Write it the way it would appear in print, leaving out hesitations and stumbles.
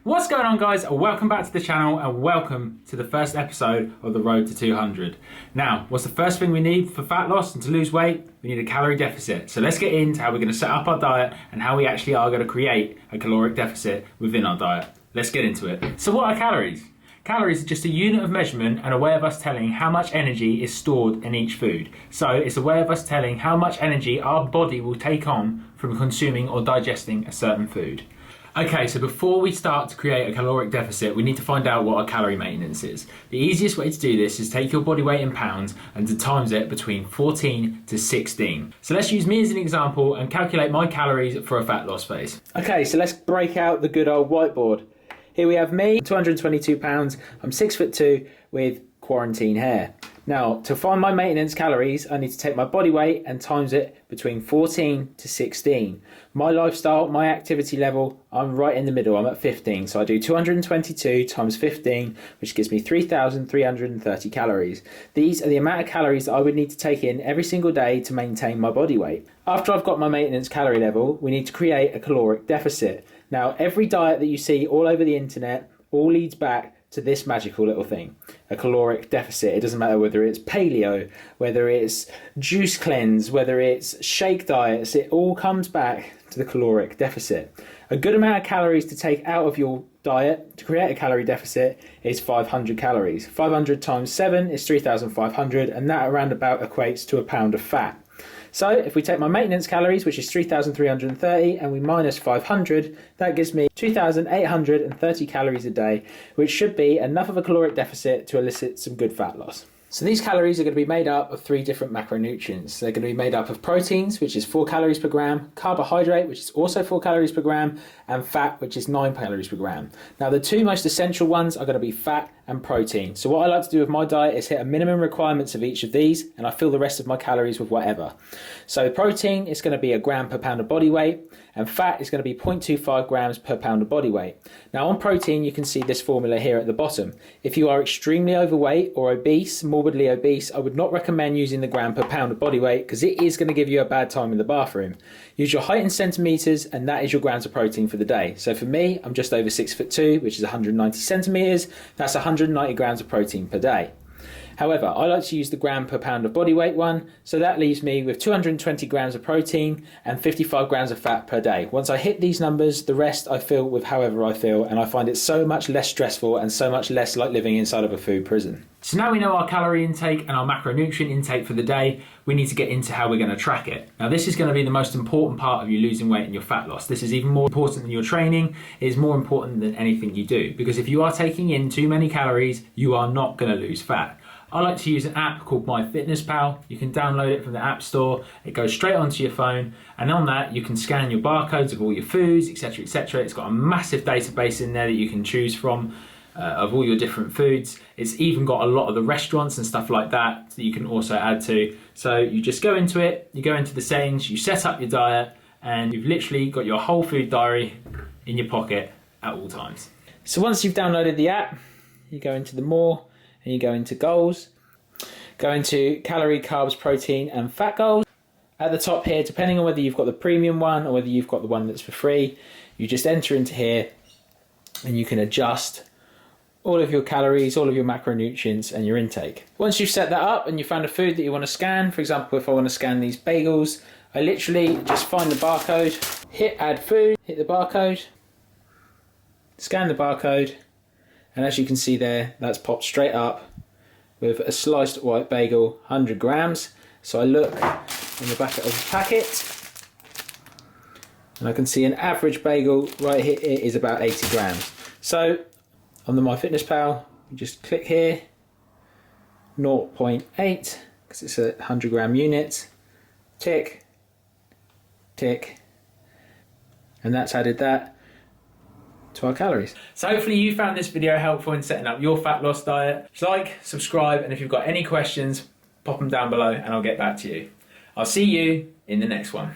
What's going on, guys? Welcome back to the channel and welcome to the first episode of the Road to 200. Now, what's the first thing we need for fat loss and to lose weight? We need a calorie deficit. So let's get into how we're going to set up our diet and how we actually are going to create a caloric deficit within our diet. Let's get into it. So what are calories? Calories are just a unit of measurement and a way of us telling how much energy is stored in each food. So it's a way of us telling how much energy our body will take on from consuming or digesting a certain food. Okay, so before we start to create a caloric deficit, we need to find out what our calorie maintenance is. The easiest way to do this is take your body weight in pounds and to times it between 14 to 16. So let's use me as an example and calculate my calories for a fat loss phase. Okay, so let's break out the good old whiteboard. Here we have me, 222 pounds, I'm 6'2" with quarantine hair. Now, to find my maintenance calories, I need to take my body weight and times it between 14 to 16. My lifestyle, my activity level, I'm right in the middle, I'm at 15. So I do 222 times 15, which gives me 3,330 calories. These are the amount of calories that I would need to take in every single day to maintain my body weight. After I've got my maintenance calorie level, we need to create a caloric deficit. Now, every diet that you see all over the internet all leads back to this magical little thing, a caloric deficit. It doesn't matter whether it's paleo, whether it's juice cleanse, whether it's shake diets, it all comes back to the caloric deficit. A good amount of calories to take out of your diet to create a calorie deficit is 500 calories. 500 times 7 is 3,500, and that around about equates to a pound of fat. So if we take my maintenance calories, which is 3,330, and we minus 500, that gives me 2,830 calories a day, which should be enough of a caloric deficit to elicit some good fat loss. So these calories are going to be made up of 3 different macronutrients. They're going to be made up of proteins, which is 4 calories per gram, carbohydrate, which is also 4 calories per gram, and fat, which is 9 calories per gram. Now, the 2 most essential ones are going to be fat and protein. So what I like to do with my diet is hit a minimum requirements of each of these, and I fill the rest of my calories with whatever. So protein is going to be a gram per pound of body weight, and fat is going to be 0.25 grams per pound of body weight. Now on protein, you can see this formula here at the bottom. If you are extremely overweight or obese, morbidly obese, I would not recommend using the gram per pound of body weight because it is going to give you a bad time in the bathroom. Use your height in centimetres, and that is your grams of protein for the day. So for me, I'm just over 6'2", which is 190 centimetres. That's 190 grams of protein per day. However, I like to use the gram per pound of body weight one, so that leaves me with 220 grams of protein and 55 grams of fat per day. Once I hit these numbers, the rest I fill with however I feel, and I find it so much less stressful and so much less like living inside of a food prison. So now we know our calorie intake and our macronutrient intake for the day, we need to get into how we're going to track it. Now this is going to be the most important part of you losing weight and your fat loss. This is even more important than your training. It is more important than anything you do, because if you are taking in too many calories, you are not going to lose fat. I like to use an app called MyFitnessPal. You can download it from the App Store. It goes straight onto your phone, and on that you can scan your barcodes of all your foods, etc, etc. It's got a massive database in there that you can choose from of all your different foods. It's even got a lot of the restaurants and stuff like that that you can also add to. So you just go into it, you go into the settings, you set up your diet, and you've literally got your whole food diary in your pocket at all times. So once you've downloaded the app, you go into the more, and you go into goals, go into calorie, carbs, protein and fat goals. At the top here, depending on whether you've got the premium one or whether you've got the one that's for free, you just enter into here and you can adjust all of your calories, all of your macronutrients and your intake. Once you've set that up and you found a food that you want to scan, for example, if I want to scan these bagels, I literally just find the barcode, hit add food, hit the barcode, scan the barcode, and as you can see there, that's popped straight up with a sliced white bagel, 100 grams. So I look on the back of the packet and I can see an average bagel right here is about 80 grams. So on the MyFitnessPal, you just click here, 0.8, because it's a 100 gram unit, tick, tick, and that's added that to our calories. So hopefully you found this video helpful in setting up your fat loss diet. Like, subscribe, and if you've got any questions, pop them down below and I'll get back to you. I'll see you in the next one.